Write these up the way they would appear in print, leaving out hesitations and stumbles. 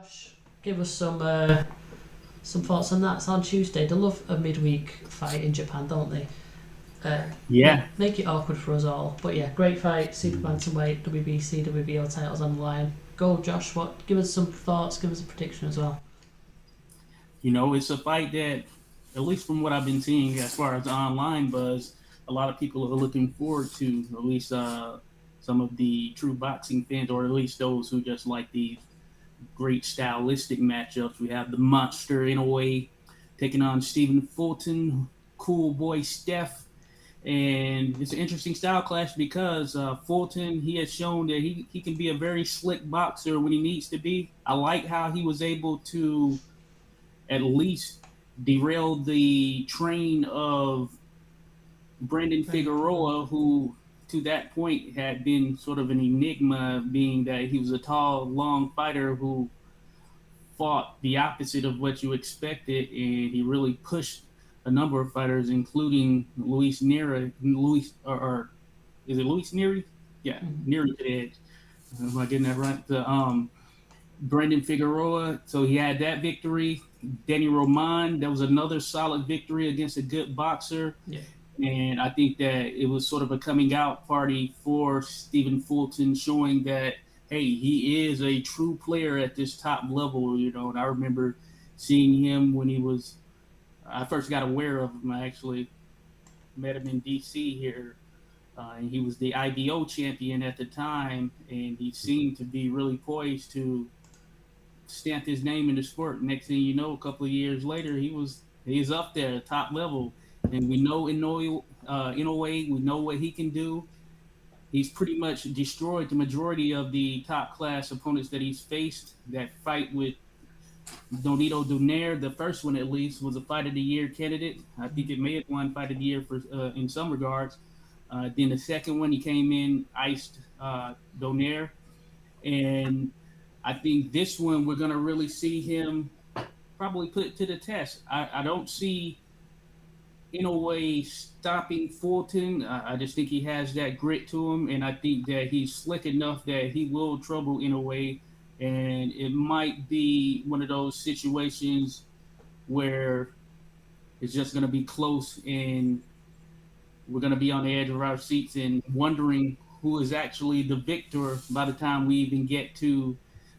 Josh, give us some thoughts on that. It's on Tuesday. They love a midweek fight in Japan, don't they? Yeah. Make it awkward for us all. But yeah, great fight. Super Bantamweight, WBC, WBO titles on the line. Go, Josh. What? Give us some thoughts. Give us a prediction as well. It's a fight that, at least from what I've been seeing as far as online buzz, a lot of people are looking forward to. At least some of the true boxing fans, or at least those who just like the great stylistic matchups. We have the monster Inoue taking on Stephen Fulton, cool boy Steph. And it's an interesting style clash because Fulton, he has shown that he can be a very slick boxer when he needs to be. I like how he was able to at least derail the train of Brandon Figueroa, who to that point had been sort of an enigma, being that he was a tall, long fighter who fought the opposite of what you expected, and he really pushed a number of fighters, including Luis Neri. Or is it Luis Neri? Yeah, Mm-hmm. Neri to the edge. Am I getting that right? The Brandon Figueroa. So he had that victory. Danny Roman, that was another solid victory against a good boxer. Yeah. And I think that it was sort of a coming out party for Stephen Fulton, showing that, hey, he is a true player at this top level. And I remember seeing him when I first got aware of him. I actually met him in DC here. And he was the IBO champion at the time, and he seemed to be really poised to stamped his name in the sport. Next thing you know, a couple of years later, he's up there, top level, and we know Inoue, we know what he can do. He's pretty much destroyed the majority of the top class opponents that he's faced. That fight with Donito Donaire, the first one at least, was a fight of the year candidate. I think it may have won fight of the year for in some regards. Then the second one, he came in, iced Donaire, and I think this one we're gonna really see him probably put it to the test. I don't see in a way stopping Fulton. I just think he has that grit to him, and I think that he's slick enough that he will trouble in a way. And it might be one of those situations where it's just gonna be close, and we're gonna be on the edge of our seats and wondering who is actually the victor by the time we even get to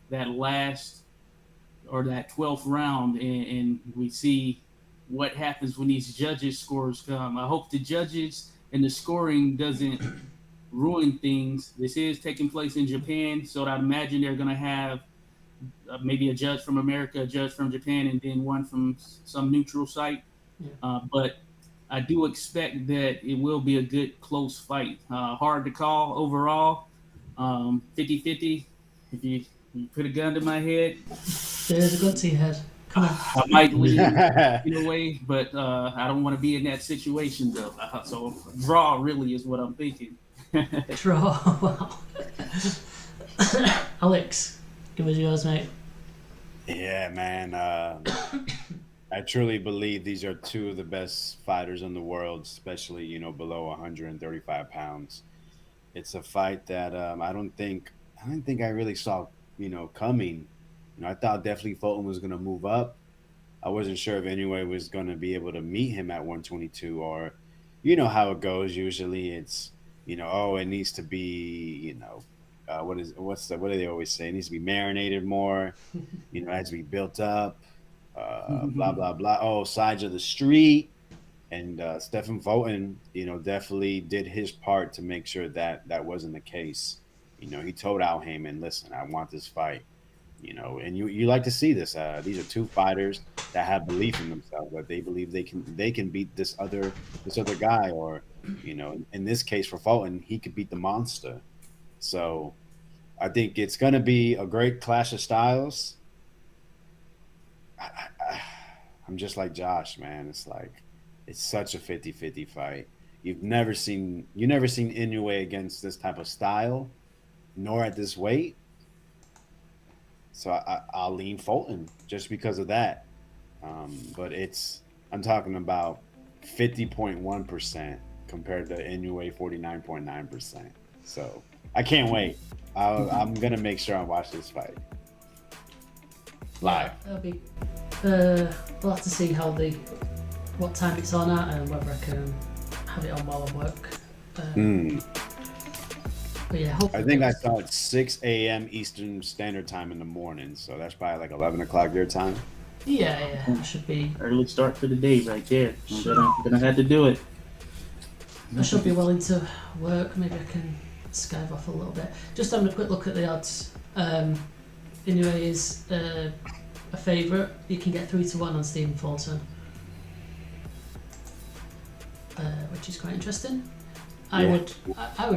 that last or that 12th round, and we see what happens when these judges scores come. I hope the judges and the scoring doesn't ruin things. This is taking place in Japan, so I'd imagine they're going to have maybe a judge from America, a judge from Japan, and then one from some neutral site. Yeah. But I do expect that it will be a good close fight. Hard to call overall. 50-50. If you put a gun to my head, There's a gun to your head. Come on. I might lean in a way, but I don't want to be in that situation though. So draw really is what I'm thinking. Draw. Wow. Alex, give us yours, mate. Yeah, man. I truly believe these are two of the best fighters in the world, especially below 135 pounds. It's a fight that I don't think I really saw coming. I thought definitely Fulton was going to move up. I wasn't sure if Inoue was going to be able to meet him at 122, or how it goes. Usually, it's oh, it needs to be what do they always say? It needs to be marinated more. It has to be built up. Blah blah blah. Oh, sides of the street. And Stephen Fulton, definitely did his part to make sure that that wasn't the case. He told Al Heyman, "Listen, I want this fight." And you like to see this. These are two fighters that have belief in themselves, that they believe they can beat this other guy, or in this case for Fulton, he could beat the monster. So I think it's going to be a great clash of styles. I'm just like Josh, man. It's like it's such a 50-50 fight. You never seen Inoue against this type of style, nor at this weight. So I'll lean Fulton just because of that. But I'm talking about 50.1% compared to Inoue 49.9%. So I can't wait. I'm gonna make sure I watch this fight. live. It'll be. We'll have to see what time it's on at and whether I can have it on while I work. But yeah, hopefully. I think I saw it 6 a.m. Eastern Standard Time in the morning, so that's probably like 11 o'clock your time. Yeah, it should be. Early start for the day right there. I'm gonna have to do it. I should be willing to work. Maybe I can skive off a little bit. Just having a quick look at the odds. Inoue is a favourite. You can get 3-1 on Stephen Fulton, which is quite interesting. I would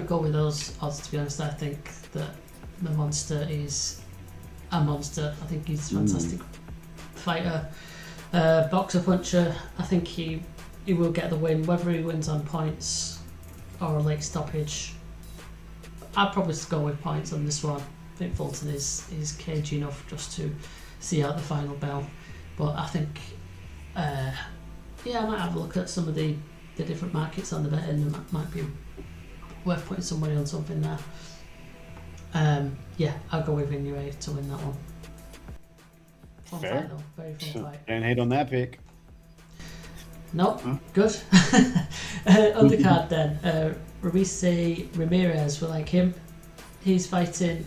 go with those odds, to be honest. I think that the monster is a monster. I think he's a fantastic fighter, boxer, puncher. I think he will get the win, whether he wins on points or a late stoppage. I'd probably go with points on this one. I think Fulton is cagey enough just to see out the final bell. But I think, I might have a look at some of the different markets on the bet, and it might be worth putting some money on something there. I'll go with Inoue to win that one. Fun Fair. fight though, very fun fight. Can't hate on that pick. Nope, good. Undercard then, Rabisi Ramirez, we like him. He's fighting,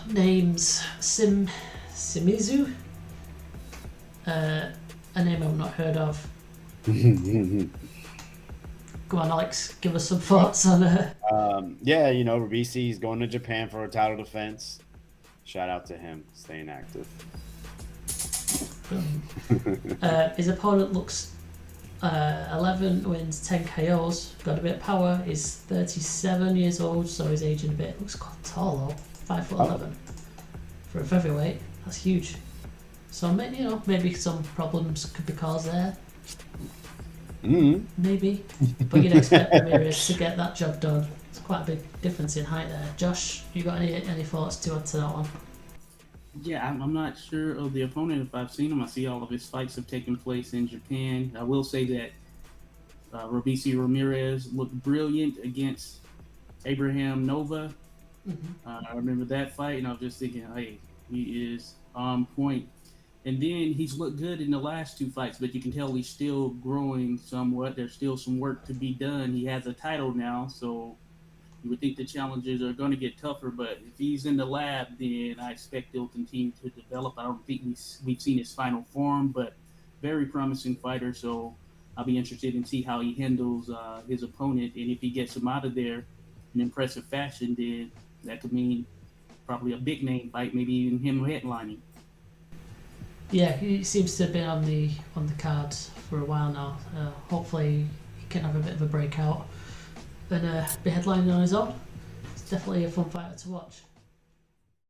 names Simizu, a name I've not heard of. Go on, Alex, give us some thoughts on it. Rabisi's going to Japan for a title defense. Shout out to him, staying active. His opponent looks 11 wins, 10 KOs, got a bit of power. He's 37 years old, so he's aging a bit. Looks quite tall though, 5'11" for a featherweight. That's huge. So maybe some problems could be caused there. Maybe, but you'd expect Ramirez to get that job done. It's quite a big difference in height there. Josh, you got any thoughts to add to that one? Yeah, I'm not sure of the opponent. If I've seen him, I see all of his fights have taken place in Japan. I will say that Rabisi Ramirez looked brilliant against Abraham Nova. I remember that fight, and I was just thinking, hey, he is on point. And then he's looked good in the last two fights, but you can tell he's still growing somewhat. There's still some work to be done. He has a title now, so you would think the challenges are going to get tougher. But if he's in the lab, then I expect he'll continue to develop. I don't think we've seen his final form, but very promising fighter. So I'll be interested in see how he handles his opponent. And if he gets him out of there in impressive fashion, then that could mean probably a big name fight, maybe even him headlining. Yeah, he seems to have been on the cards for a while now. Hopefully he can have a bit of a breakout and be headlining on his own. It's definitely a fun fighter to watch.